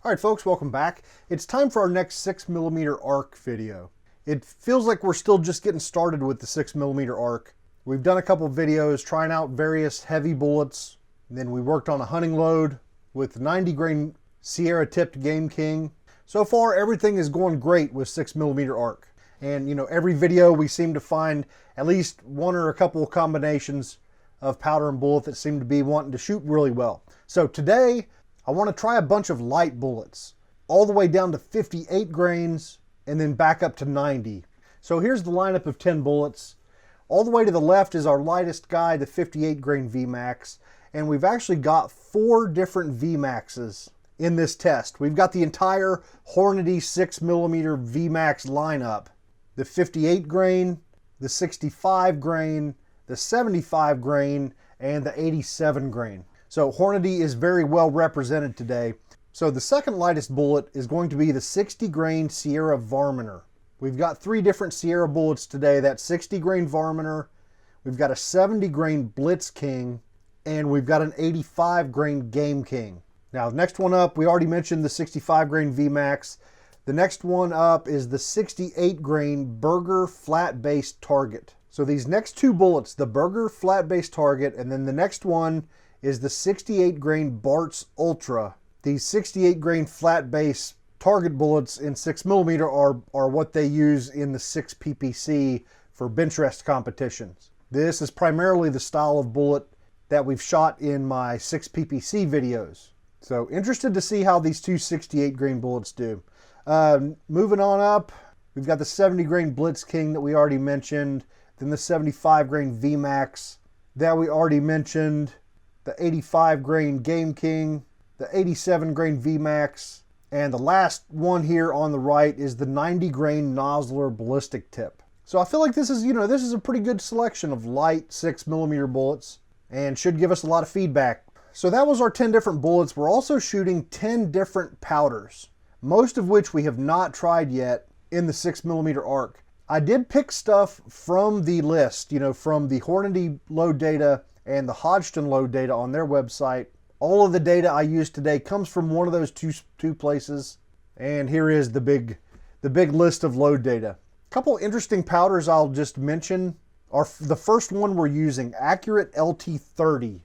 All right, folks, welcome back. It's time for our next 6mm arc video. It feels like we're still just getting started with the 6mm arc. We've done a couple of videos trying out various heavy bullets. And then we worked on a hunting load with 90 grain Sierra tipped Game King. So far, everything is going great with 6mm arc. And you know, every video we seem to find at least one or a couple of combinations of powder and bullet that seem to be wanting to shoot really well. So today, I want to try a bunch of light bullets, all the way down to 58 grains and then back up to 90. So here's the lineup of 10 bullets. All the way to the left is our lightest guy, the 58 grain VMAX. And we've actually got 4 different VMAXs in this test. We've got the entire Hornady 6mm VMAX lineup. The 58 grain, the 65 grain, the 75 grain, and the 87 grain. So Hornady is very well represented today. So the second lightest bullet is going to be the 60 grain Sierra Varminter. We've got 3 different Sierra bullets today. That 60 grain Varminter, we've got a 70 grain Blitz King, and we've got an 85 grain Game King. Now, the next one up, we already mentioned the 65 grain VMAX. The next one up is the 68 grain Burger Flat Base Target. So these next 2 bullets, the Burger Flat Base Target, and then the next one is the 68 grain Bart's Ultra. These 68 grain flat base target bullets in 6mm are what they use in the 6 PPC for bench rest competitions. This is primarily the style of bullet that we've shot in my 6 PPC videos. So interested to see how these 2 68 grain bullets do. Moving on up, we've got the 70 grain Blitz King that we already mentioned, then the 75 grain VMAX that we already mentioned, the 85 grain Game King, the 87 grain VMAX, and the last one here on the right is the 90 grain Nosler Ballistic Tip. So I feel like this is a pretty good selection of light 6mm bullets and should give us a lot of feedback. So that was our 10 different bullets. We're also shooting 10 different powders, most of which we have not tried yet in the 6mm arc. I did pick stuff from the list, from the Hornady load data and the Hodgdon load data on their website. All of the data I used today comes from one of those two places. And here is the big list of load data. A couple interesting powders I'll just mention are the first one we're using, Accurate LT30.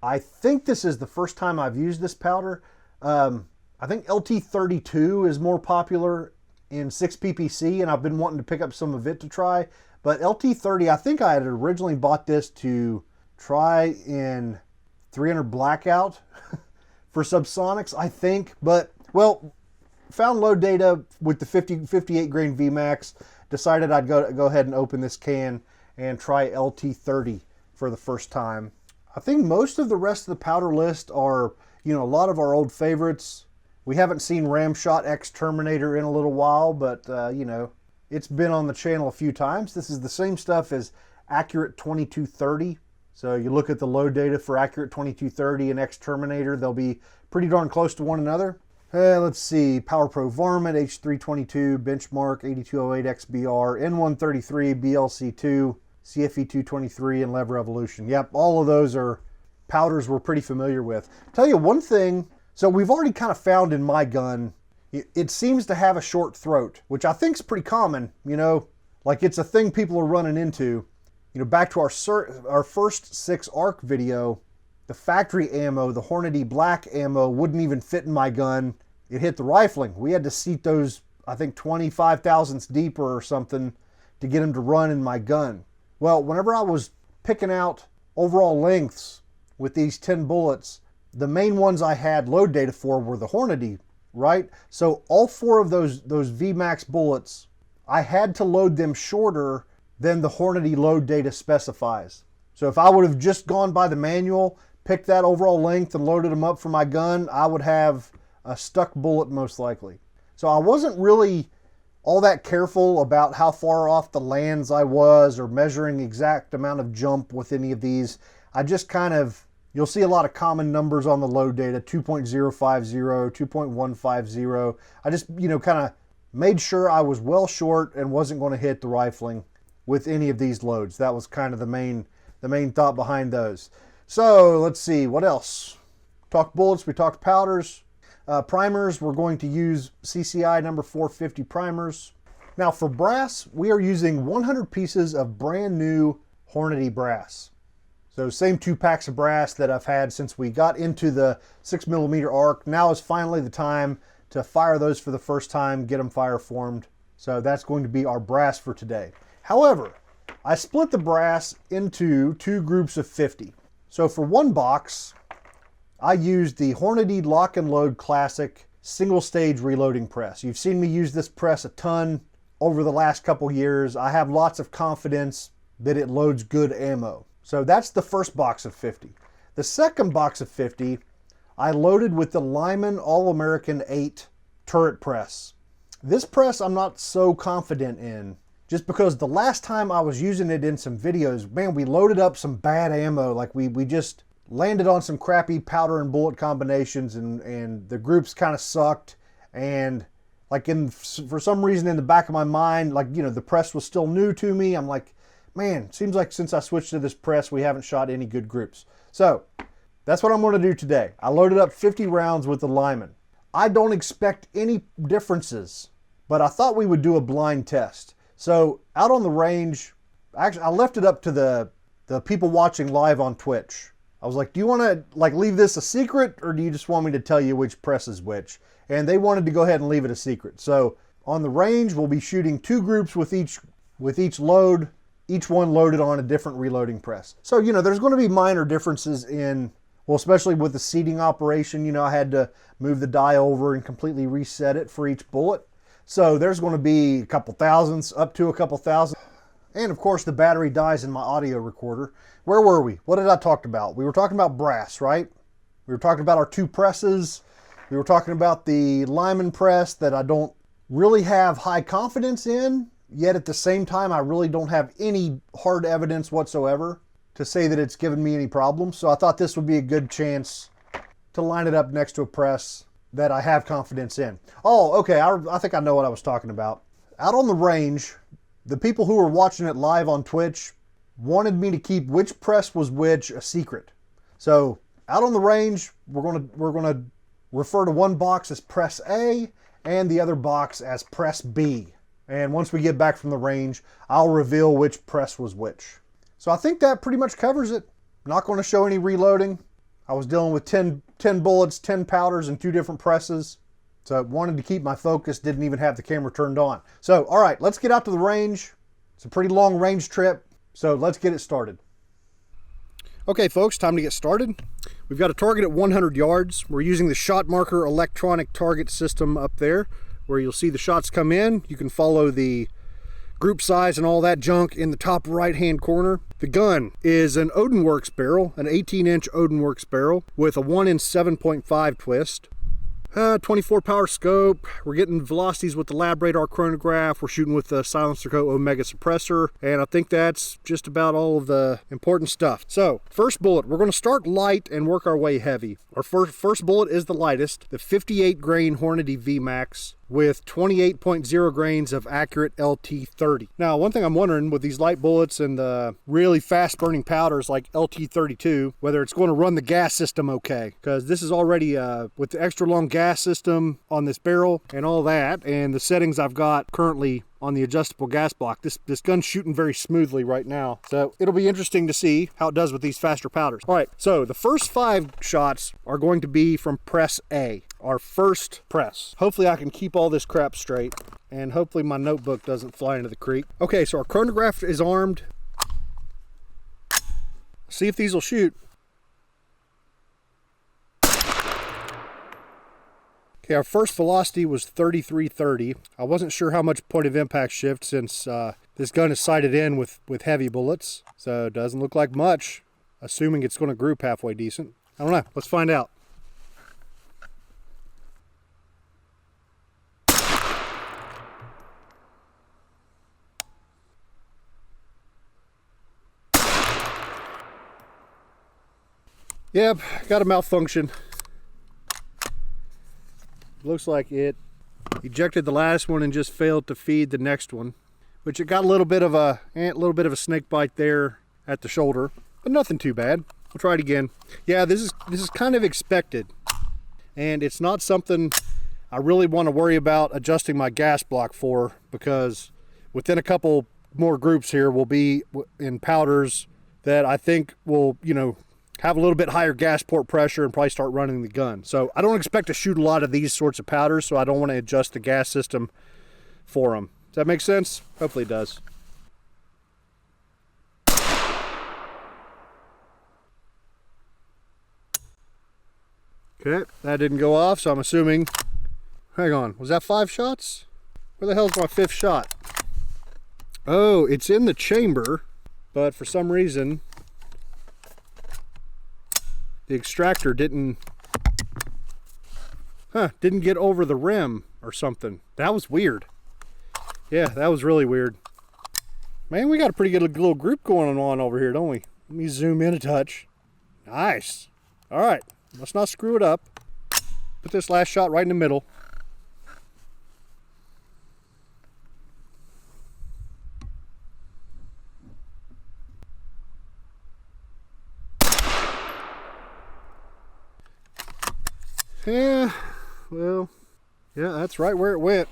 I think this is the first time I've used this powder. I think LT32 is more popular in 6 PPC, and I've been wanting to pick up some of it to try. But LT30, I think I had originally bought this to try in 300 Blackout for subsonics, I think. But, well, found load data with the 58 grain VMAX, decided I'd go ahead and open this can and try LT30 for the first time. I think most of the rest of the powder list are, a lot of our old favorites. We haven't seen Ramshot X Terminator in a little while, but, it's been on the channel a few times. This is the same stuff as Accurate 2230. So you look at the load data for Accurate 2230 and X Terminator, they'll be pretty darn close to one another. Let's see, Power Pro Varmint, H322, Benchmark, 8208 XBR, N133, BLC2, CFE223, and Lever Evolution. Yep, all of those are powders we're pretty familiar with. Tell you one thing, so we've already kind of found in my gun, it seems to have a short throat, which I think is pretty common, like it's a thing people are running into. Back to our first 6 ARC video, the factory ammo, the Hornady black ammo, wouldn't even fit in my gun. It hit the rifling. We had to seat those, I think, 25 thousandths deeper or something to get them to run in my gun. Well, whenever I was picking out overall lengths with these 10 bullets, the main ones I had load data for were the Hornady, right? So all 4 of those VMAX bullets, I had to load them shorter than the Hornady load data specifies. So if I would have just gone by the manual, picked that overall length and loaded them up for my gun, I would have a stuck bullet most likely. So I wasn't really all that careful about how far off the lands I was or measuring exact amount of jump with any of these. I just you'll see a lot of common numbers on the load data, 2.050, 2.150. I just, kind of made sure I was well short and wasn't going to hit the rifling with any of these loads. That was kind of the main thought behind those. So let's see, what else? Talked bullets, we talked powders. Primers, we're going to use CCI number 450 primers. Now for brass, we are using 100 pieces of brand new Hornady brass. So same 2 packs of brass that I've had since we got into the 6mm arc. Now is finally the time to fire those for the first time, get them fire formed. So that's going to be our brass for today. However, I split the brass into 2 groups of 50. So for one box, I used the Hornady Lock and Load Classic single stage reloading press. You've seen me use this press a ton over the last couple years. I have lots of confidence that it loads good ammo. So that's the first box of 50. The second box of 50, I loaded with the Lyman All-American 8 turret press. This press I'm not so confident in, just because the last time I was using it in some videos, man, we loaded up some bad ammo. Like we just landed on some crappy powder and bullet combinations, and the groups kind of sucked. And like for some reason in the back of my mind, like, you know, the press was still new to me. I'm like, man, seems like since I switched to this press, we haven't shot any good groups. So that's what I'm going to do today. I loaded up 50 rounds with the Lyman. I don't expect any differences, but I thought we would do a blind test. So out on the range, actually I left it up to the people watching live on Twitch. I was like, do you want to like leave this a secret, or do you just want me to tell you which press is which? And they wanted to go ahead and leave it a secret. So on the range, we'll be shooting 2 groups with each load, each one loaded on a different reloading press. So, you know, there's going to be minor differences in, well, especially with the seating operation. You know, I had to move the die over and completely reset it for each bullet. So there's going to be a couple thousandths, up to a couple thousand. And of course the battery dies in my audio recorder. Where were we? What did I talk about? We were talking about brass, right? We were talking about our 2 presses. We were talking about the Lyman press that I don't really have high confidence in, yet at the same time I really don't have any hard evidence whatsoever to say that it's given me any problems. So I thought this would be a good chance to line it up next to a press that I have confidence in. Oh, okay, I think I know what I was talking about. Out on the range, the people who were watching it live on Twitch wanted me to keep which press was which a secret. So out on the range, we're gonna refer to one box as press A and the other box as press B. And once we get back from the range, I'll reveal which press was which. So I think that pretty much covers it. I'm not going to show any reloading. I was dealing with 10 bullets, 10 powders, and 2 different presses. So I wanted to keep my focus, didn't even have the camera turned on. So, all right, let's get out to the range. It's a pretty long range trip, so let's get it started. Okay, folks, time to get started. We've got a target at 100 yards. We're using the Shot Marker electronic target system up there, where you'll see the shots come in. You can follow the group size and all that junk in the top right-hand corner. The gun is an Odinworks barrel, an 18-inch Odinworks barrel with a 1 in 7.5 twist. 24 power scope. We're getting velocities with the lab radar chronograph. We're shooting with the Silencer Co Omega suppressor, and I think that's just about all of the important stuff. So first bullet, we're going to start light and work our way heavy. Our first bullet is the lightest, the 58 grain Hornady VMAX with 28.0 grains of accurate LT30. Now, one thing I'm wondering with these light bullets and the really fast burning powders like LT32, whether it's going to run the gas system okay, because this is already with the extra long gas system on this barrel and all that, and the settings I've got currently on the adjustable gas block. This gun's shooting very smoothly right now. So it'll be interesting to see how it does with these faster powders. All right, so the first 5 shots are going to be from press A, our first press. Hopefully I can keep all this crap straight, and hopefully my notebook doesn't fly into the creek. Okay, so our chronograph is armed. See if these will shoot. Okay, our first velocity was 3330. I wasn't sure how much point of impact shift since this gun is sighted in with heavy bullets, so it doesn't look like much, assuming it's going to group halfway decent. I don't know. Let's find out. Yep, got a malfunction. Looks like it ejected the last one and just failed to feed the next one, which it got a little bit of a snake bite there at the shoulder, but nothing too bad. We'll try it again. Yeah, this is kind of expected. and it's not something I really want to worry about adjusting my gas block for, because within a couple more groups here we'll be in powders that I think will, you know, have a little bit higher gas port pressure and probably start running the gun. So I don't expect to shoot a lot of these sorts of powders, so I don't want to adjust the gas system for them. Does that make sense? Hopefully it does. Okay, that didn't go off, so I'm assuming, hang on, was that 5 shots? Where the hell's my 5th shot? Oh, it's in the chamber, but for some reason the extractor didn't get over the rim or something. That was weird. Yeah, that was really weird. Man, we got a pretty good little group going on over here, don't we? Let me zoom in a touch. Nice. All right, let's not screw it up. Put this last shot right in the middle. Yeah, well, yeah, that's right where it went.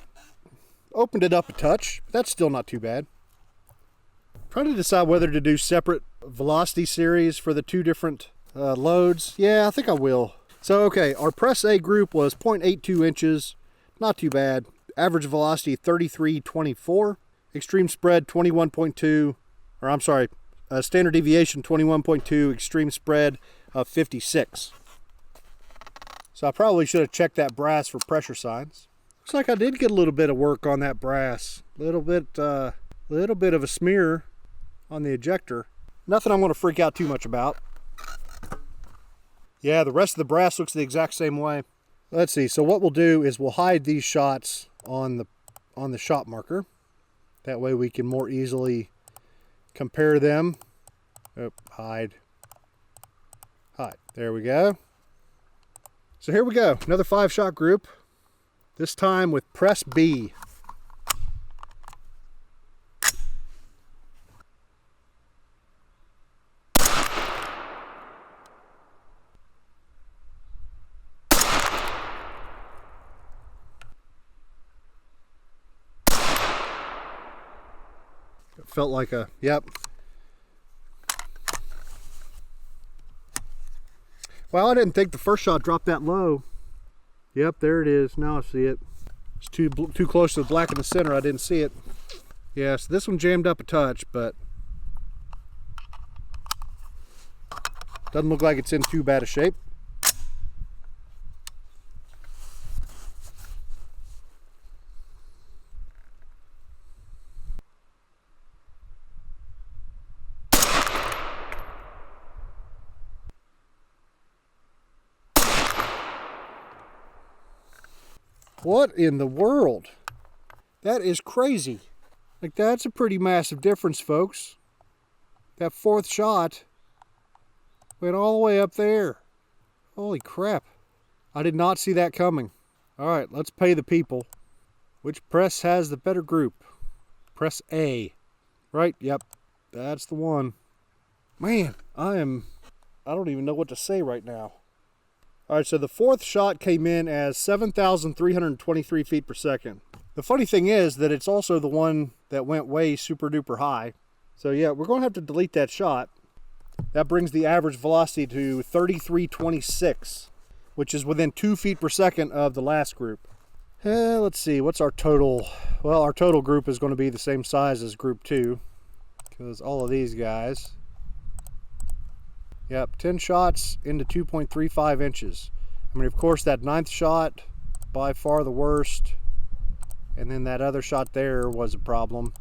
Opened it up a touch, but that's still not too bad. Trying to decide whether to do separate velocity series for the 2 different loads. Yeah, I think I will. So, okay, our Press A group was 0.82 inches. Not too bad. Average velocity 33.24. Extreme spread 21.2. Or I'm sorry, standard deviation 21.2. Extreme spread of 56. So I probably should have checked that brass for pressure signs. Looks like I did get a little bit of work on that brass. Little bit of a smear on the ejector. Nothing I'm going to freak out too much about. Yeah, the rest of the brass looks the exact same way. Let's see. So what we'll do is we'll hide these shots on the shot marker. That way we can more easily compare them. Oh, hide. Hide. There we go. So here we go, another 5-shot group, this time with Press B. It felt like a, yep. Well, I didn't think the first shot dropped that low. Yep, there it is. Now I see it. It's too close to the black in the center. I didn't see it. Yeah, so this one jammed up a touch, but doesn't look like it's in too bad a shape. What in the world? That is crazy. Like, that's a pretty massive difference, folks. That 4th shot went all the way up there. Holy crap. I did not see that coming. All right, let's pay the people. Which press has the better group? Press A. Right? Yep. That's the one. Man, I don't even know what to say right now. All right, so the 4th shot came in as 7,323 feet per second. The funny thing is that it's also the one that went way super duper high. So yeah, we're going to have to delete that shot. That brings the average velocity to 33.26, which is within 2 feet per second of the last group. Let's see, what's our total? Well, our total group is going to be the same size as group 2, because all of these guys. Yep, 10 shots into 2.35 inches. I mean, of course, that 9th shot, by far the worst. And then that other shot there was a problem.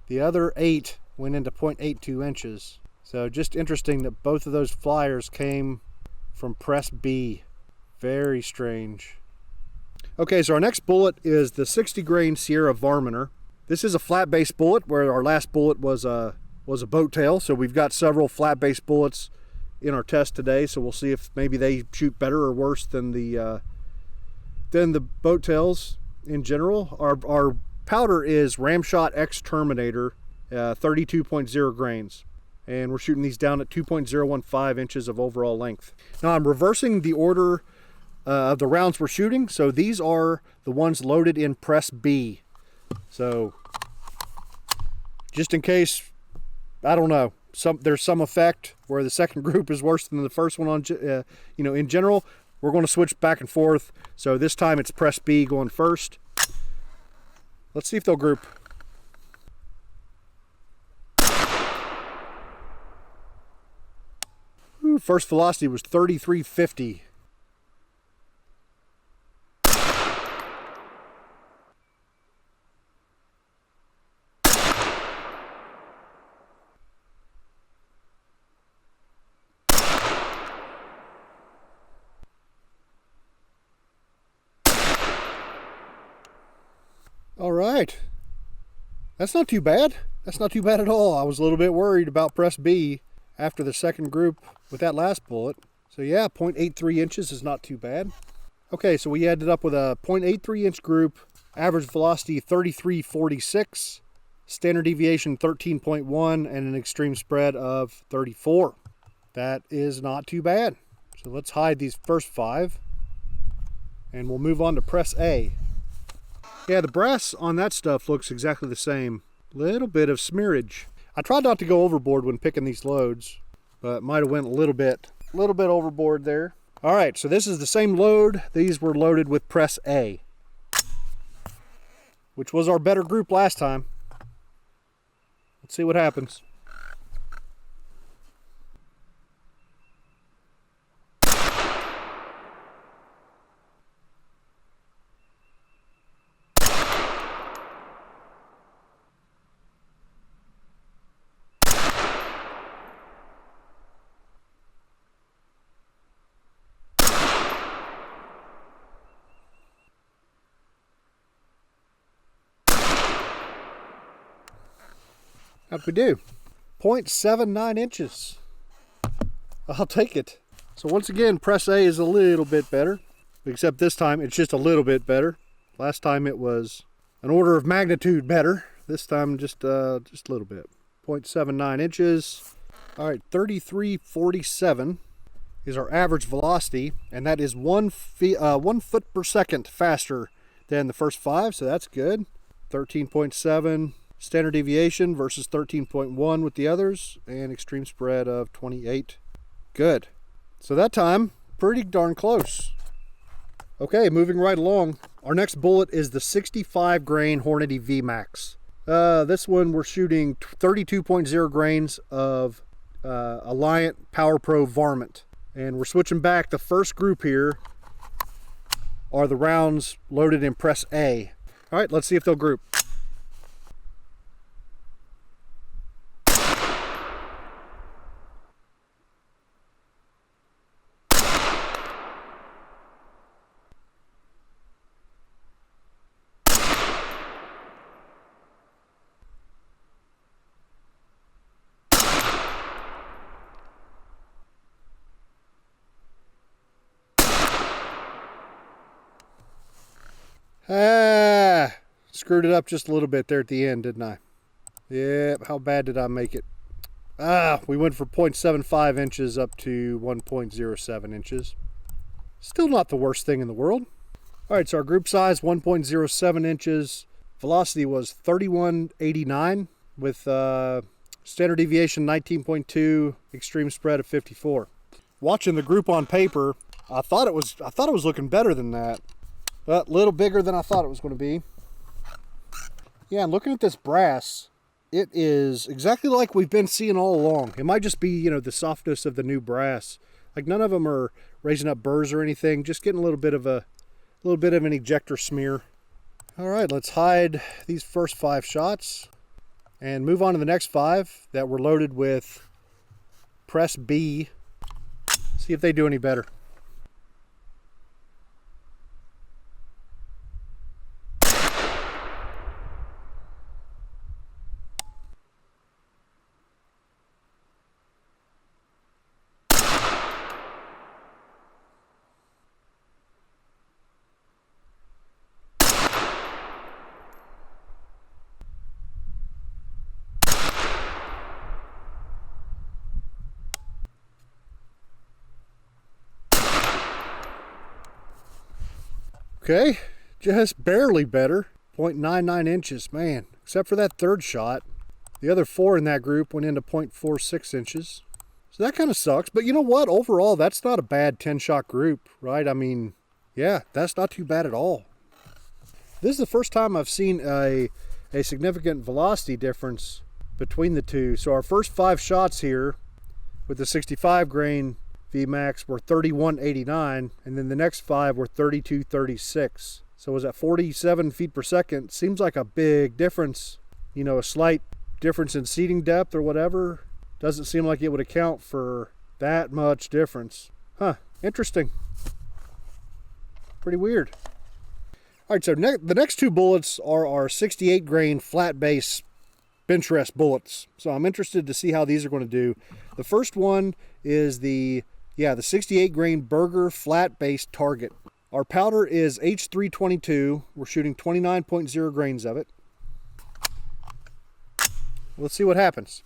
The other 8 went into 0.82 inches. So just interesting that both of those flyers came from Press B. Very strange. Okay, so our next bullet is the 60 grain Sierra Varminter. This is a flat base bullet, where our last bullet was a Bowtail. So we've got several flat base bullets in our test today, so we'll see if maybe they shoot better or worse than the Bowtails in general. Our powder is Ramshot X Terminator, 32.0 grains, and we're shooting these down at 2.015 inches of overall length. Now I'm reversing the order of the rounds we're shooting. So these are the ones loaded in press B. So just in case, I don't know, there's some effect where the second group is worse than the first one on, in general, we're going to switch back and forth. So this time it's press B going first. Let's see if they'll group. Ooh, first velocity was 3350. All right, that's not too bad. That's not too bad at all. I was a little bit worried about press B after the second group with that last bullet. So yeah, 0.83 inches is not too bad. Okay, so we ended up with a 0.83 inch group, average velocity 3346, standard deviation 13.1, and an extreme spread of 34. That is not too bad. So let's hide these first 5 and we'll move on to press A. Yeah, the brass on that stuff looks exactly the same. Little bit of smearage. I tried not to go overboard when picking these loads, but might have went a little bit overboard there. All right, so this is the same load. These were loaded with press A, which was our better group last time. Let's see what happens. How'd we do? 0.79 inches. I'll take it. So once again, press A is a little bit better, except this time it's just a little bit better. Last time it was an order of magnitude better. This time just a little bit. 0.79 inches. All right, 3347 is our average velocity, and that is 1 foot per second faster than the first 5, so that's good. 13.7 standard deviation versus 13.1 with the others, and extreme spread of 28. Good. So that time, pretty darn close. Okay, moving right along. Our next bullet is the 65 grain Hornady VMAX. This one we're shooting 32.0 grains of Alliant Power Pro Varmint. And we're switching back. The first group here are the rounds loaded in press A. All right, let's see if they'll group. Screwed it up just a little bit there at the end, didn't I? Yep, how bad did I make it? We went from 0.75 inches up to 1.07 inches. Still not the worst thing in the world. All right, so our group size, 1.07 inches. Velocity was 3189 with standard deviation 19.2, extreme spread of 54. Watching the group on paper, I thought it was looking better than that. But a little bigger than I thought it was going to be. Yeah, and looking at this brass, it is exactly like we've been seeing all along. It might just be, the softness of the new brass. Like none of them are raising up burrs or anything. Just getting a little bit of an ejector smear. All right, let's hide these first 5 shots and move on to the next 5 that were loaded with press B. See if they do any better. Okay, just barely better. 0.99 inches, man. Except for that third shot. The other 4 in that group went into 0.46 inches. So that kind of sucks. But you know what? Overall, that's not a bad 10-shot group, right? I mean, yeah, that's not too bad at all. This is the first time I've seen a significant velocity difference between the two. So our first 5 shots here with the 65 grain VMAX were 31.89, and then the next 5 were 32.36. So was that 47 feet per second? Seems like a big difference. You know, a slight difference in seating depth or whatever. Doesn't seem like it would account for that much difference. Huh, interesting. Pretty weird. All right, so the next 2 bullets are our 68 grain flat base bench rest bullets. So I'm interested to see how these are going to do. The first one is the 68 grain Burger flat base target. Our powder is H322. We're shooting 29.0 grains of it. Let's see what happens.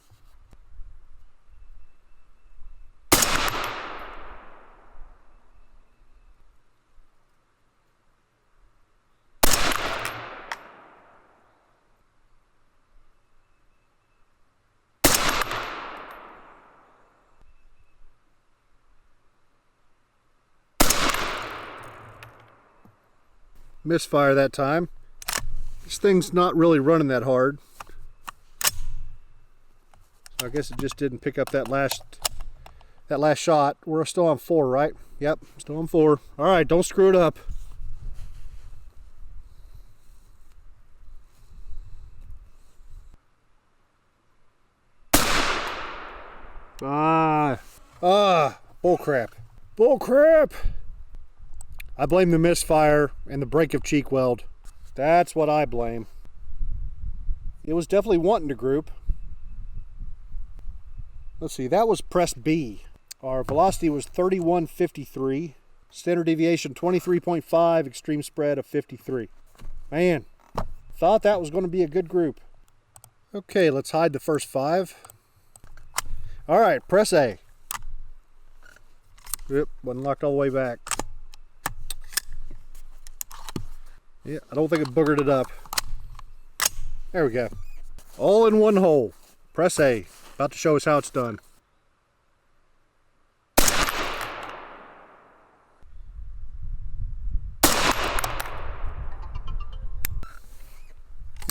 Misfire that time. This thing's not really running that hard. So I guess it just didn't pick up that last shot. We're still on 4, right? Yep, still on 4. All right, don't screw it up. Bull crap. Bull crap. I blame the misfire and the break of cheek weld. That's what I blame. It was definitely wanting to group. Let's see, that was press B. Our velocity was 31.53. Standard deviation 23.5, extreme spread of 53. Man, thought that was going to be a good group. Okay, let's hide the first 5. All right, press A. Yep, wasn't locked all the way back. Yeah, I don't think it boogered it up. There we go. All in one hole. Press A. About to show us how it's done.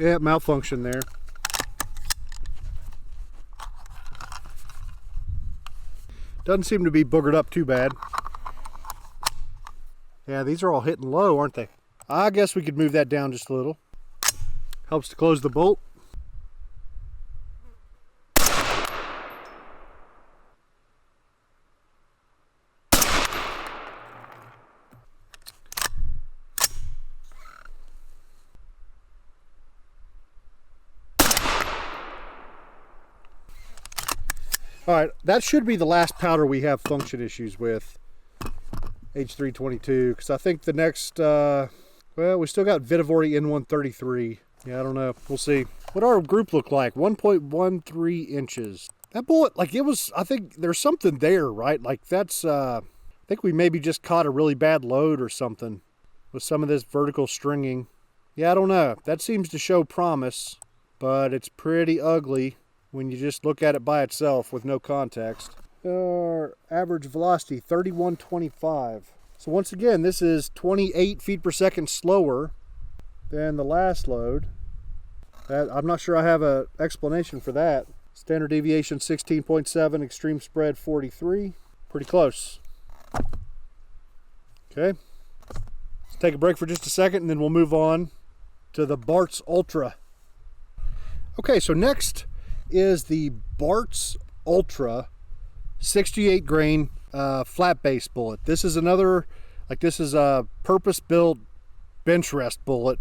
Yeah, malfunction there. Doesn't seem to be boogered up too bad. Yeah, these are all hitting low, aren't they? I guess we could move that down just a little. Helps to close the bolt. All right, that should be the last powder we have function issues with, H322, because I think the next, well, we still got Vitavori N133. Yeah, I don't know. We'll see. What our group look like? 1.13 inches. That bullet, like it was, I think there's something there, right? Like that's, I think we maybe just caught a really bad load or something with some of this vertical stringing. Yeah, I don't know. That seems to show promise, but it's pretty ugly when you just look at it by itself with no context. Our average velocity, 31.25. So once again, this is 28 feet per second slower than the last load. I'm not sure I have an explanation for that. Standard deviation 16.7, extreme spread 43. Pretty close. Okay. Let's take a break for just a second and then we'll move on to the Bart's Ultra. Okay, so next is the Bart's Ultra 68 grain flat base bullet. This is another, like this is a purpose-built bench rest bullet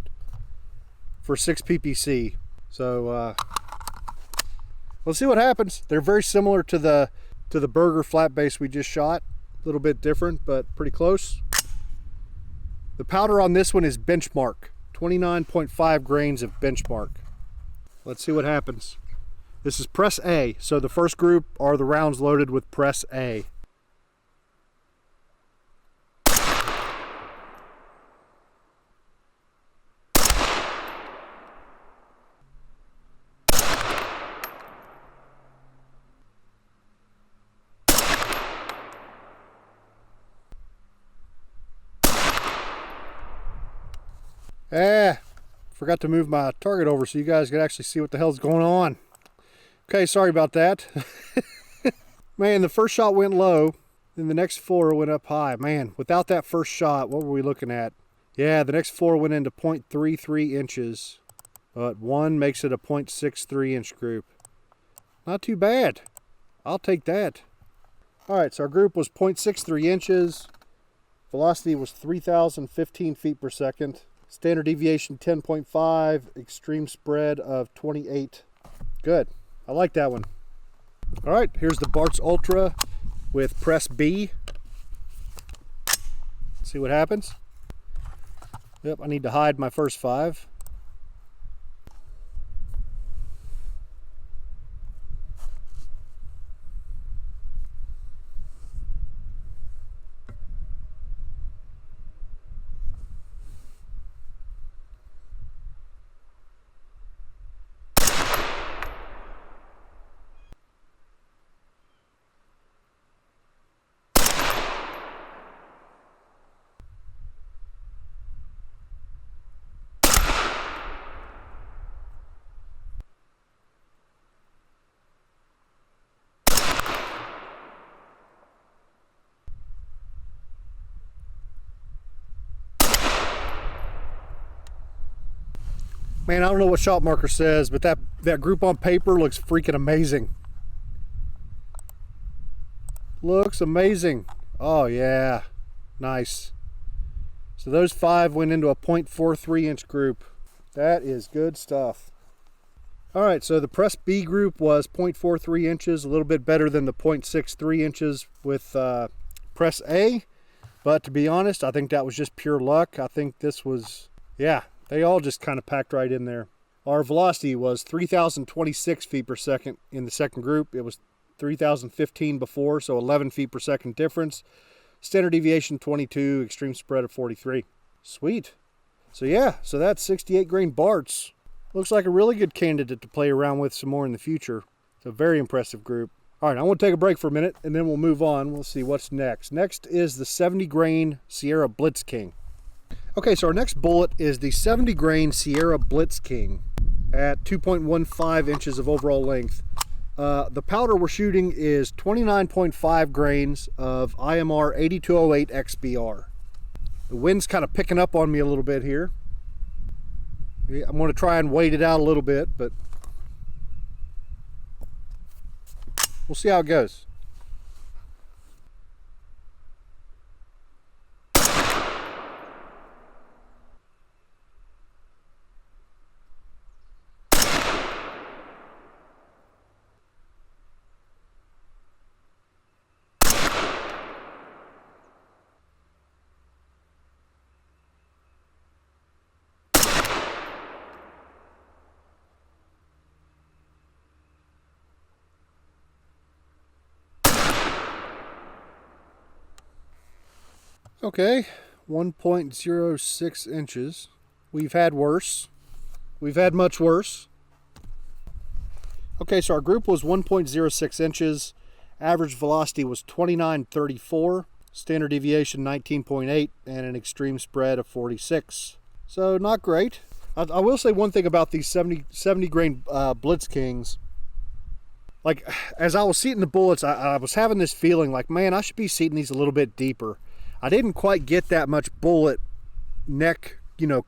for 6 ppc. So let's see what happens. They're very similar to the Burger flat base we just shot. A little bit different, but pretty close. The powder on this one is Benchmark, 29.5 grains of Benchmark. Let's see what happens. This is press A, so the first group are the rounds loaded with press A. Forgot to move my target over so you guys could actually see what the hell's going on. Okay, sorry about that. Man, the first shot went low, then the next 4 went up high. Man, without that first shot, what were we looking at? Yeah, the next 4 went into 0.33 inches, but 1 makes it a 0.63 inch group. Not too bad. I'll take that. All right, so our group was 0.63 inches. Velocity was 3,015 feet per second. Standard deviation 10.5. Extreme spread of 28. Good. I like that one. All right, here's the Bart's Ultra with press B. See what happens. Yep, I need to hide my first 5. Man, I don't know what shot marker says, but that group on paper looks freaking amazing. Looks amazing. Oh yeah, nice. So those 5 went into a 0.43 inch group. That is good stuff. All right, so the press B group was 0.43 inches, a little bit better than the 0.63 inches with press A. But to be honest, I think that was just pure luck. I think this was, yeah, they all just kind of packed right in there. Our velocity was 3,026 feet per second in the second group. It was 3,015 before, so 11 feet per second difference. Standard deviation 22, extreme spread of 43. Sweet. So yeah, so that's 68 grain Barts. Looks like a really good candidate to play around with some more in the future. It's a very impressive group. All right, I want to take a break for a minute and then we'll move on. We'll see what's next. Next is the 70 grain Sierra Blitz King. Okay, so our next bullet is the 70 grain Sierra Blitz King at 2.15 inches of overall length. The powder we're shooting is 29.5 grains of IMR 8208 XBR. The wind's kind of picking up on me a little bit here. I'm going to try and wait it out a little bit, but we'll see how it goes. Okay, 1.06 inches. We've had worse. We've had much worse. Okay, so our group was 1.06 inches. Average velocity was 29.34. Standard deviation 19.8 and an extreme spread of 46. So not great. I will say one thing about these 70 grain Blitz Kings. Like, as I was seating the bullets, I was having this feeling like, man, I should be seating these a little bit deeper. I didn't quite get that much bullet neck,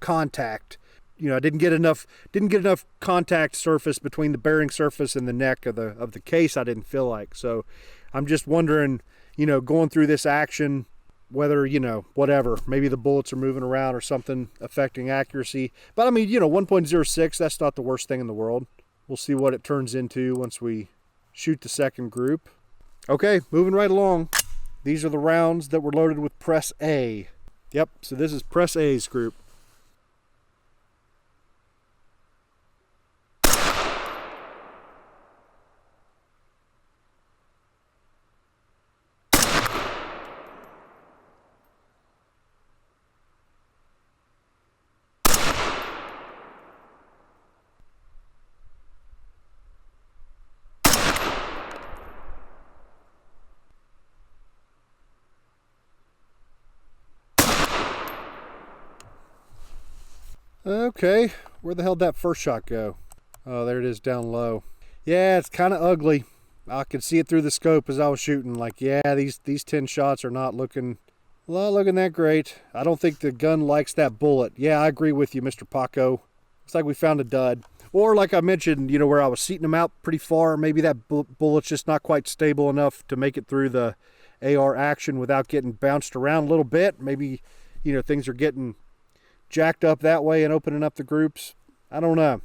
contact. I didn't get enough contact surface between the bearing surface and the neck of the case. I didn't feel like. So I'm just wondering, going through this action, whether, whatever, maybe the bullets are moving around or something affecting accuracy. But I mean, 1.06, that's not the worst thing in the world. We'll see what it turns into once we shoot the second group. Okay, moving right along. These are the rounds that were loaded with press A. Yep, so this is press A's group. Okay, where the hell did that first shot go? Oh, there it is down low. Yeah, it's kind of ugly. I could see it through the scope as I was shooting. Like, yeah, these 10 shots are not looking that great. I don't think the gun likes that bullet. Yeah, I agree with you, Mr. Paco. Looks like we found a dud. Or like I mentioned, you know, where I was seating them out pretty far, maybe that bullet's just not quite stable enough to make it through the AR action without getting bounced around a little bit. Maybe, you know, things are getting jacked up that way and opening up the groups. I don't know.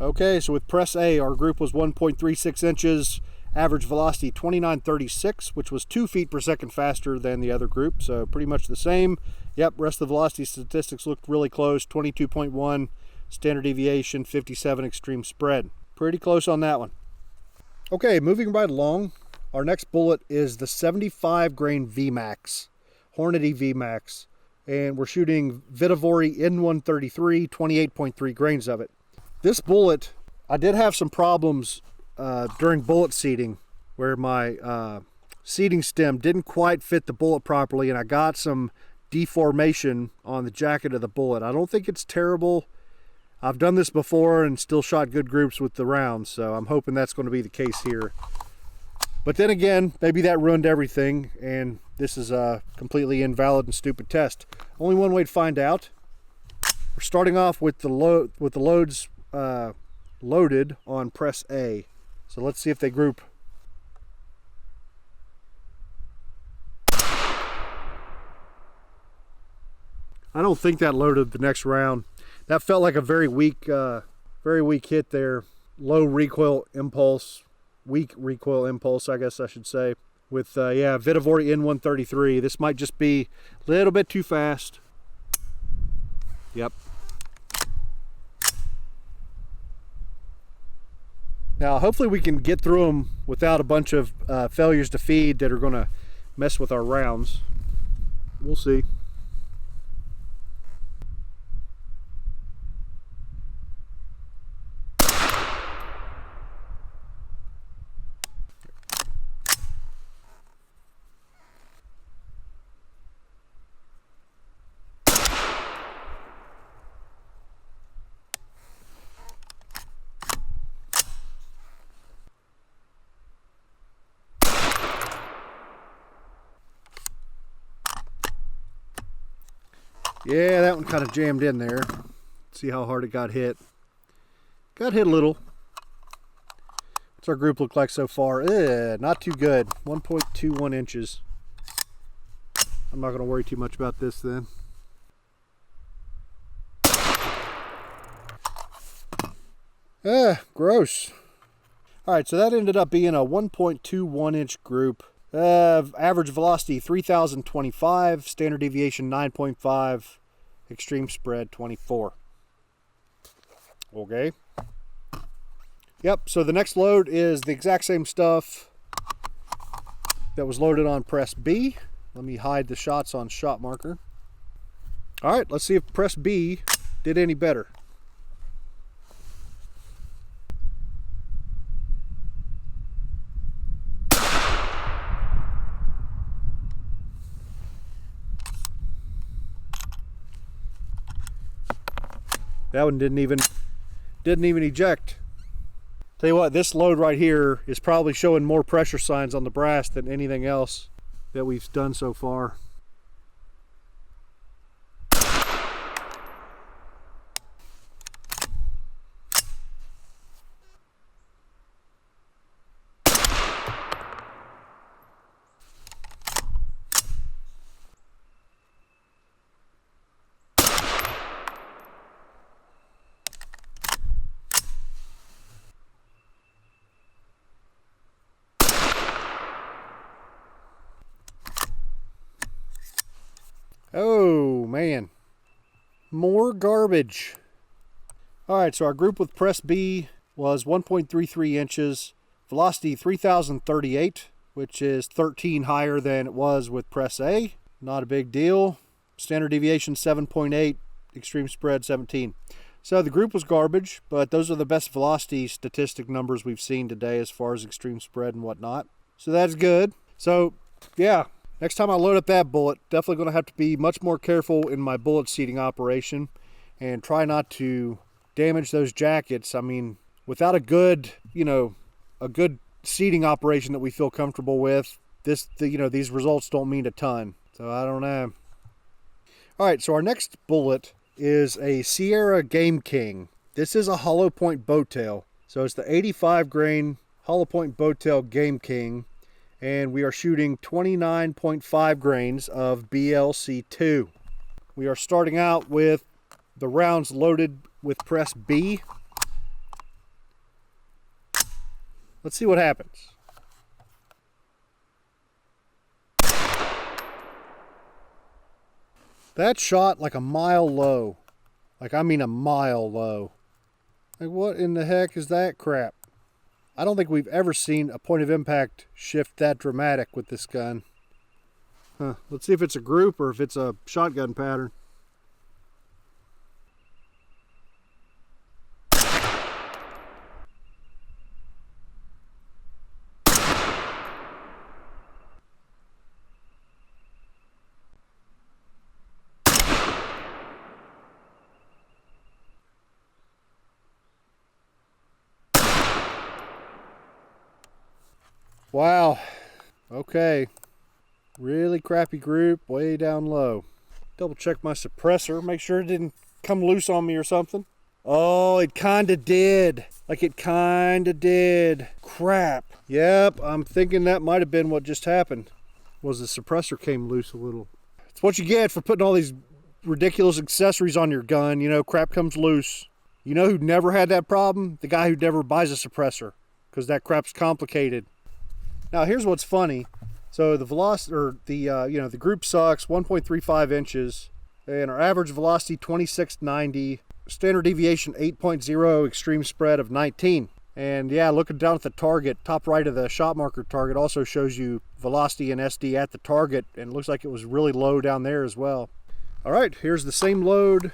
Okay, so with press A, our group was 1.36 inches, average velocity 2936, which was 2 feet per second faster than the other group, so pretty much the same. Yep, rest of the velocity statistics looked really close, 22.1, standard deviation, 57 extreme spread. Pretty close on that one. Okay, moving right along, our next bullet is the 75 grain VMAX, Hornady VMAX, and we're shooting Vitavori N133, 28.3 grains of it. This bullet, I did have some problems during bullet seating where my seating stem didn't quite fit the bullet properly, and I got some deformation on the jacket of the bullet. I don't think it's terrible. I've done this before and still shot good groups with the rounds, so I'm hoping that's going to be the case here. But then again, maybe that ruined everything, and this is a completely invalid and stupid test. Only one way to find out. We're starting off with the loads loaded on press A. So let's see if they group. I don't think that loaded the next round. That felt like a very weak hit there. Low recoil impulse, weak recoil impulse, I guess I should say. With yeah, Vitavori N133. This might just be a little bit too fast. Yep. Now, hopefully we can get through them without a bunch of failures to feed that are going to mess with our rounds. We'll see. Yeah, that one kind of jammed in there. See how hard it got hit. Got hit a little. What's our group look like so far? Not too good. 1.21 inches. I'm not going to worry too much about this then. Gross. Alright, so that ended up being a 1.21 inch group. Average velocity 3025, standard deviation 9.5, extreme spread 24. Okay. Yep, so the next load is the exact same stuff that was loaded on press B. Let me hide the shots on shot marker. Alright, let's see if press B did any better. That one didn't even eject. Tell you what, this load right here is probably showing more pressure signs on the brass than anything else that we've done so far. Oh man, more garbage. All right, so our group with press B was 1.33 inches, velocity 3038, which is 13 higher than it was with press A. Not a big deal. Standard deviation 7.8, extreme spread 17. So the group was garbage, but those are the best velocity statistic numbers we've seen today as far as extreme spread and whatnot. So that's good. So yeah. Next time I load up that bullet, definitely going to have to be much more careful in my bullet seating operation. and try not to damage those jackets. I mean, without a good, a good seating operation that we feel comfortable with, these results don't mean a ton. So I don't know. All right, so our next bullet is a Sierra Game King. This is a hollow point Bowtail. So it's the 85 grain hollow point Bowtail Game King, and we are shooting 29.5 grains of BLC2. We are starting out with the rounds loaded with press B. Let's see what happens. That shot like a mile low. Like, I mean a mile low. Like, what in the heck is that crap? I don't think we've ever seen a point of impact shift that dramatic with this gun. Let's see if it's a group or if it's a shotgun pattern. Wow. Okay. Really crappy group, way down low. Double check my suppressor, make sure it didn't come loose on me or something. Oh, it kinda did. Like, it kinda did. Crap. Yep, I'm thinking that might have been what just happened. Was the suppressor came loose a little. It's what you get for putting all these ridiculous accessories on your gun. Crap comes loose. You know who never had that problem? The guy who never buys a suppressor, because that crap's complicated. Now here's what's funny. So the velocity, or the group sucks, 1.35 inches, and our average velocity 2690, standard deviation 8.0, extreme spread of 19. And yeah, looking down at the target, top right of the shot marker target also shows you velocity and SD at the target, and it looks like it was really low down there as well. All right, here's the same load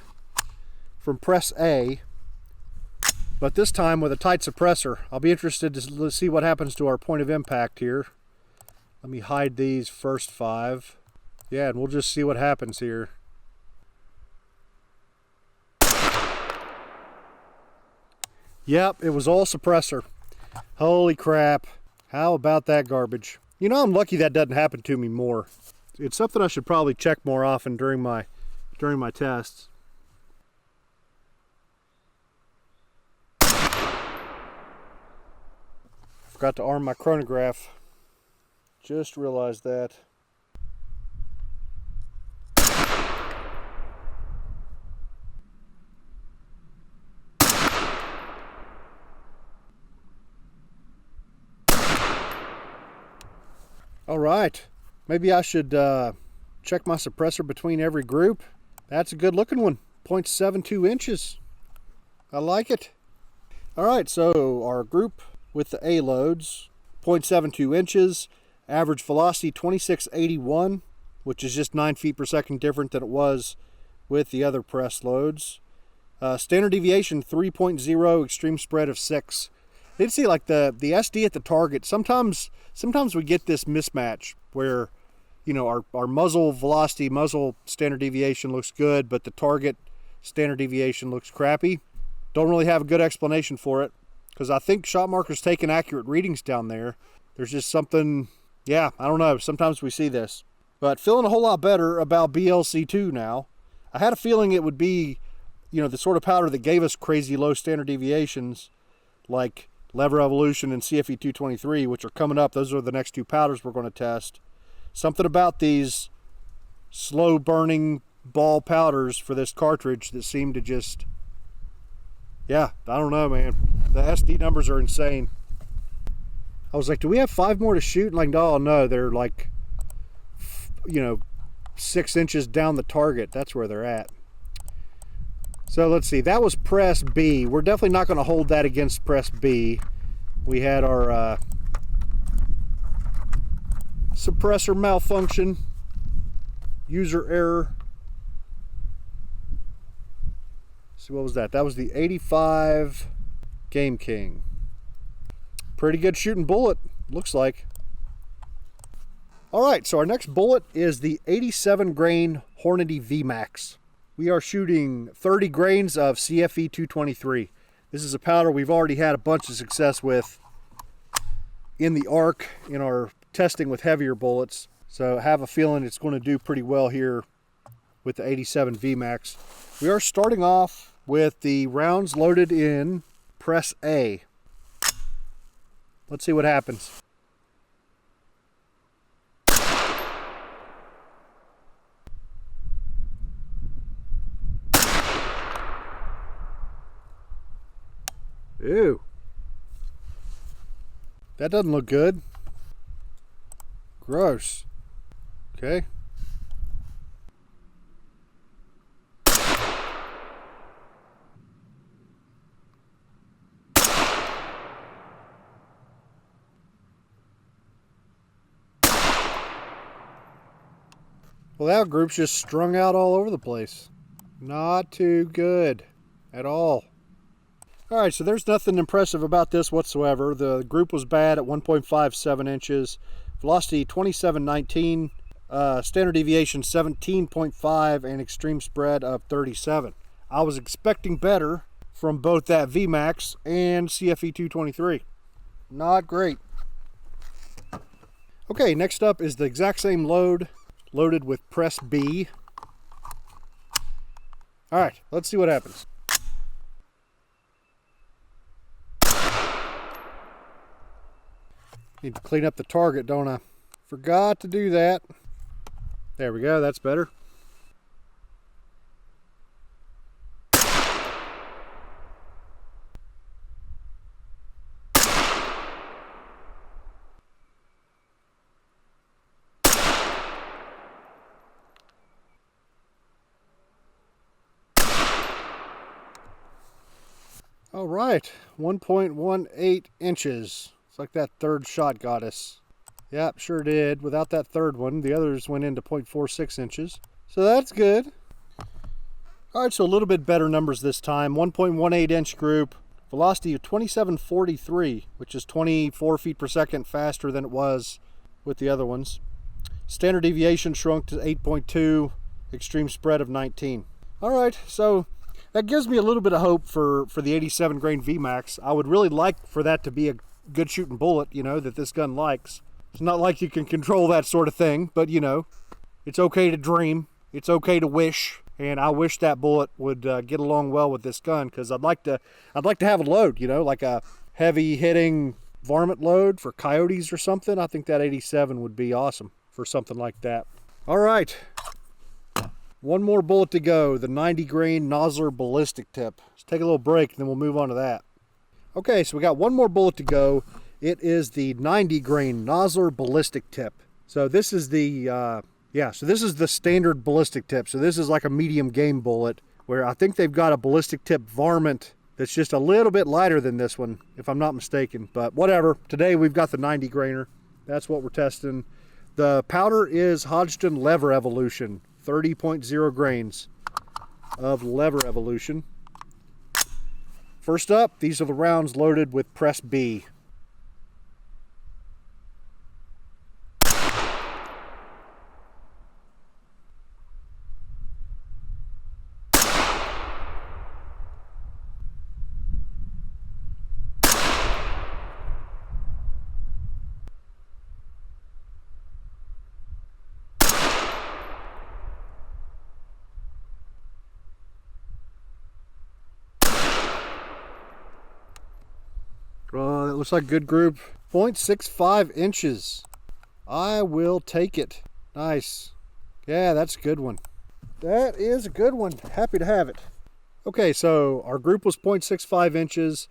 from press A, but this time with a tight suppressor. I'll be interested to see what happens to our point of impact here. Let me hide these first 5. Yeah, and we'll just see what happens here. Yep, it was all suppressor. Holy crap. How about that garbage? I'm lucky that doesn't happen to me more. It's something I should probably check more often during my tests. Forgot to arm my chronograph. Just realized that. All right, maybe I should check my suppressor between every group. That's a good looking one, 0.72 inches. I like it. All right, so our group with the A loads, 0.72 inches, average velocity 2681, which is just 9 feet per second different than it was with the other press loads. Standard deviation 3.0, extreme spread of 6. You see, like the SD at the target, sometimes we get this mismatch where, our muzzle velocity, muzzle standard deviation looks good, but the target standard deviation looks crappy. Don't really have a good explanation for it, because I think shot markers take accurate readings down there. There's just something, I don't know, sometimes we see this. But feeling a whole lot better about BLC2 now. I had a feeling it would be, the sort of powder that gave us crazy low standard deviations, like Lever Evolution and CFE 223, which are coming up. Those are the next 2 powders we're going to test. Something about these slow burning ball powders for this cartridge that seem to just, I don't know, man. The SD numbers are insane. I was like, do we have 5 more to shoot? Like, oh no, they're like, 6 inches down the target. That's where they're at. So let's see, that was press B. We're definitely not going to hold that against press B. We had our suppressor malfunction, user error. So what was that? That was the 85 Game King. Pretty good shooting bullet, looks like. All right, so our next bullet is the 87 grain Hornady VMAX. We are shooting 30 grains of CFE 223. This is a powder we've already had a bunch of success with in the arc in our testing with heavier bullets. So I have a feeling it's going to do pretty well here with the 87 VMAX. We are starting off with the rounds loaded in press A. Let's see what happens. Ew. That doesn't look good. Gross. Okay. Well, that group's just strung out all over the place. Not too good at all. Alright, so there's nothing impressive about this whatsoever. The group was bad at 1.57 inches. Velocity 2719. Standard deviation 17.5 and extreme spread of 37. I was expecting better from both that VMAX and CFE 223. Not great. Okay, next up is the exact same load, loaded with press B. Alright, let's see what happens. Need to clean up the target, don't I? Forgot to do that. There we go, that's better. All right, 1.18 inches. It's like that third shot got us. Yep, sure did. Without that third one, the others went into 0.46 inches. So that's good. All right, so a little bit better numbers this time. 1.18 inch group. Velocity of 2743, which is 24 feet per second faster than it was with the other ones. Standard deviation shrunk to 8.2, extreme spread of 19. All right, so that gives me a little bit of hope for the 87 grain VMAX. I would really like for that to be a good shooting bullet, you know, that this gun likes. It's not like you can control that sort of thing, but you know, it's okay to dream. It's okay to wish, and I wish that bullet would get along well with this gun, because I'd like to have a load, you know, like a heavy hitting varmint load for coyotes or something. I think that 87 would be awesome for something like that. All right, one more bullet to go, the 90 grain Nosler Ballistic Tip. Let's take a little break and then we'll move on to that. Okay, so we got one more bullet to go. It is the 90 grain Nosler Ballistic Tip. So this is the, this is the standard ballistic tip. So this is like a medium game bullet, where I think they've got a ballistic tip varmint that's just a little bit lighter than this one, if I'm not mistaken. But whatever, today we've got the 90 grainer. That's what we're testing. The powder is Hodgdon Lever Evolution, 30.0 grains of Lever Evolution. First up, these are the rounds loaded with press B. That looks like a good group. 0.65 inches. I will take it. Nice. Yeah, that's a good one. That is a good one. Happy to have it. Okay, so our group was 0.65 inches.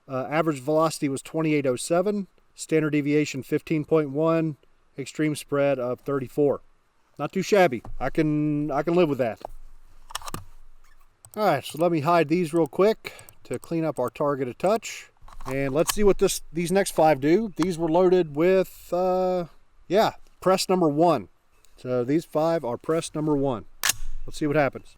Average velocity was 2807. Standard deviation 15.1. Extreme spread of 34. Not too shabby. I can live with that. All right, so let me hide these real quick to clean up our target a touch. And let's see what these next 5 do. These were loaded with, press number 1. So these 5 are press number 1. Let's see what happens.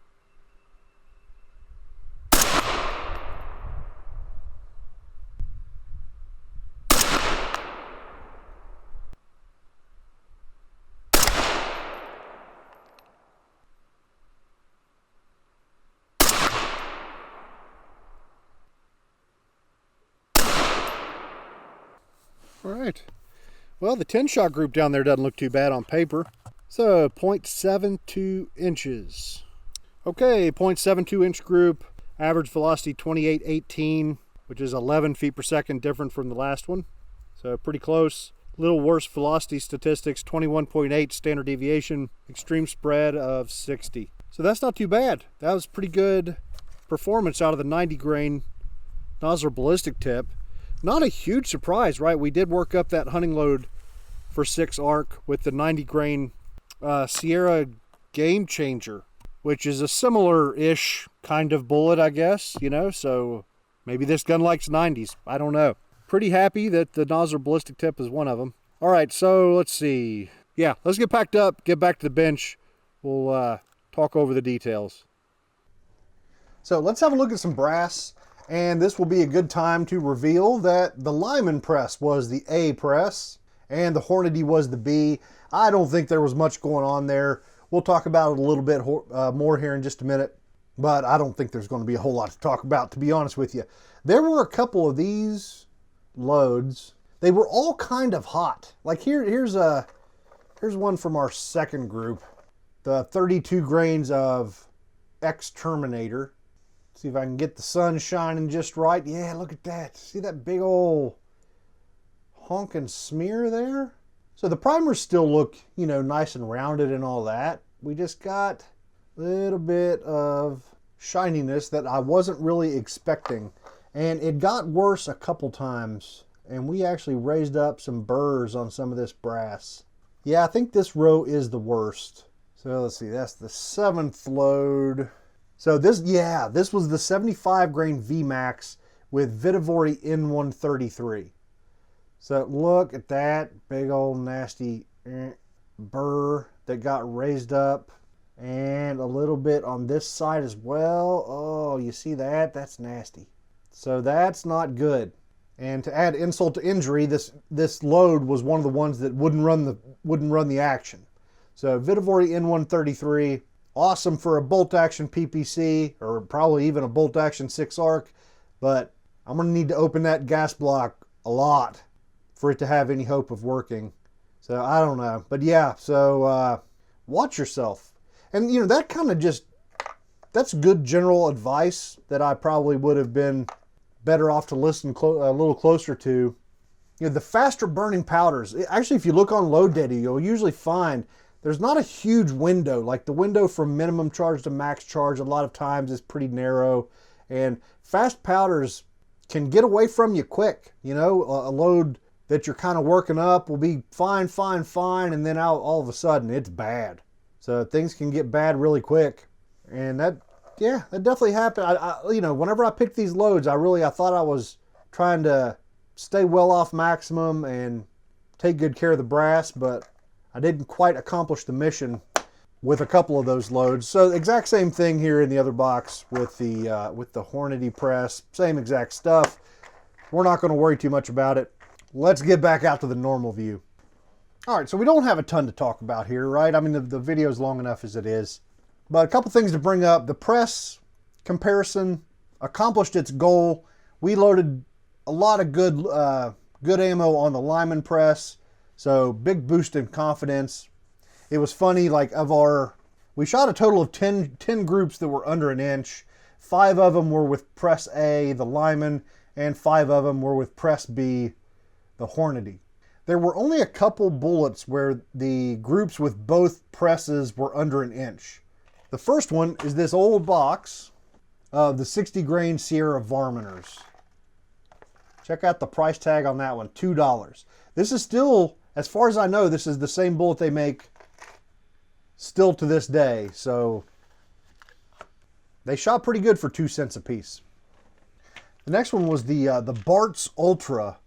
All right. Well, the 10-shot group down there doesn't look too bad on paper. So 0.72 inches. Okay, 0.72 inch group, average velocity 2818, which is 11 feet per second, different from the last one. So pretty close. Little worse velocity statistics, 21.8 standard deviation, extreme spread of 60. So that's not too bad. That was pretty good performance out of the 90 grain Nosler Ballistic Tip. Not a huge surprise, right? We did work up that hunting load for 6 arc with the 90 grain Sierra Game Changer, which is a similar-ish kind of bullet, I guess, you know, so maybe this gun likes 90s. I don't know. Pretty happy that the Nosler Ballistic Tip is one of them. All right, so let's see. Yeah, let's get packed up, get back to the bench. We'll talk over the details. So let's have a look at some brass, and this will be a good time to reveal that the Lyman press was the A press, and the Hornady was the B. I don't think there was much going on there. We'll talk about it a little bit more here in just a minute, but I don't think there's going to be a whole lot to talk about, to be honest with you. There were a couple of these loads. They were all kind of hot. Like here's one from our second group, the 32 grains of X-Terminator. See if I can get the sun shining just right. Yeah, look at that. See that big old honking smear there? So the primers still look, you know, nice and rounded and all that. We just got a little bit of shininess that I wasn't really expecting. And it got worse a couple times. And we actually raised up some burrs on some of this brass. Yeah, I think this row is the worst. So let's see, that's the 7th load. So this was the 75 grain VMAX with Vitivory N133. So look at that big old nasty burr that got raised up, and a little bit on this side as well. Oh, you see that? That's nasty. So that's not good. And to add insult to injury, this load was one of the ones that wouldn't run the action. So Vitivory N133, awesome for a bolt action PPC, or probably even a bolt action 6 arc, but I'm gonna need to open that gas block a lot for it to have any hope of working. So I don't know, but yeah, so watch yourself. And you know, that kind of that's good general advice that I probably would have been better off to listen a little closer to. You know, the faster burning powders, actually if you look on load data, you'll usually find there's not a huge window. Like the window from minimum charge to max charge a lot of times is pretty narrow, and fast powders can get away from you quick. You know, a load that you're kind of working up will be fine, and then all of a sudden it's bad. So things can get bad really quick, and that definitely happened. You know, whenever I picked these loads, I thought I was trying to stay well off maximum and take good care of the brass, but I didn't quite accomplish the mission with a couple of those loads. So exact same thing here in the other box with the Hornady press, same exact stuff. We're not going to worry too much about it. Let's get back out to the normal view. All right, so we don't have a ton to talk about here, right? I mean, the video is long enough as it is. But a couple things to bring up. The press comparison accomplished its goal. We loaded a lot of good ammo on the Lyman press, so big boost in confidence. It was funny, like we shot a total of 10 groups that were under an inch. 5 of them were with press A, the Lyman, and 5 of them were with press B, the Hornady. There were only a couple bullets where the groups with both presses were under an inch. The first one is this old box of the 60 grain Sierra Varminters. Check out the price tag on that one, $2. This is still, as far as I know, this is the same bullet they make still to this day. So they shot pretty good for 2 cents a piece. The next one was the Bart's Ultra,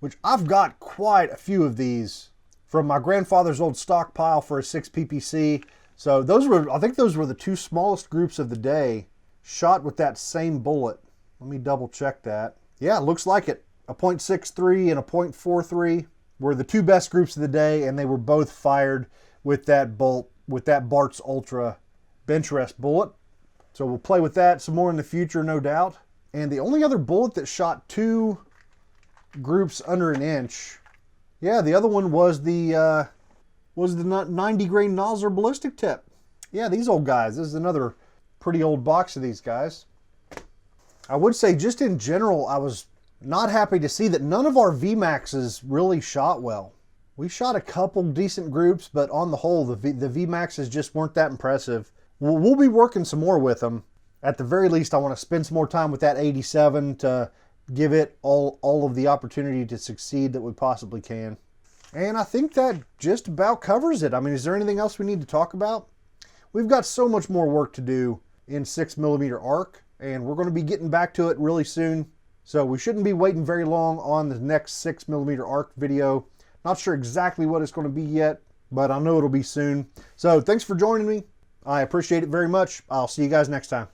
which I've got quite a few of these from my grandfather's old stockpile for a 6 PPC. So I think those were the 2 smallest groups of the day shot with that same bullet. Let me double check that. Yeah, it looks like it. A .63 and a .43 were the 2 best groups of the day, and they were both fired with that Bart's Ultra bench rest bullet. So we'll play with that some more in the future, no doubt. And the only other bullet that shot 2 groups under an inch Yeah, the other one was the 90 grain Nosler Ballistic Tip. Yeah, these old guys. This is another pretty old box of these guys. I would say just in general, I was not happy to see that none of our VMAXs really shot well. We shot a couple decent groups, but on the whole, the VMAXs just weren't that impressive. We'll be working some more with them. At the very least, I want to spend some more time with that 87 to give it all of the opportunity to succeed that we possibly can. And I think that just about covers it. I mean, is there anything else we need to talk about? We've got so much more work to do in 6mm arc, and we're going to be getting back to it really soon. So we shouldn't be waiting very long on the next 6mm arc video. Not sure exactly what it's going to be yet, but I know it'll be soon. So thanks for joining me. I appreciate it very much. I'll see you guys next time.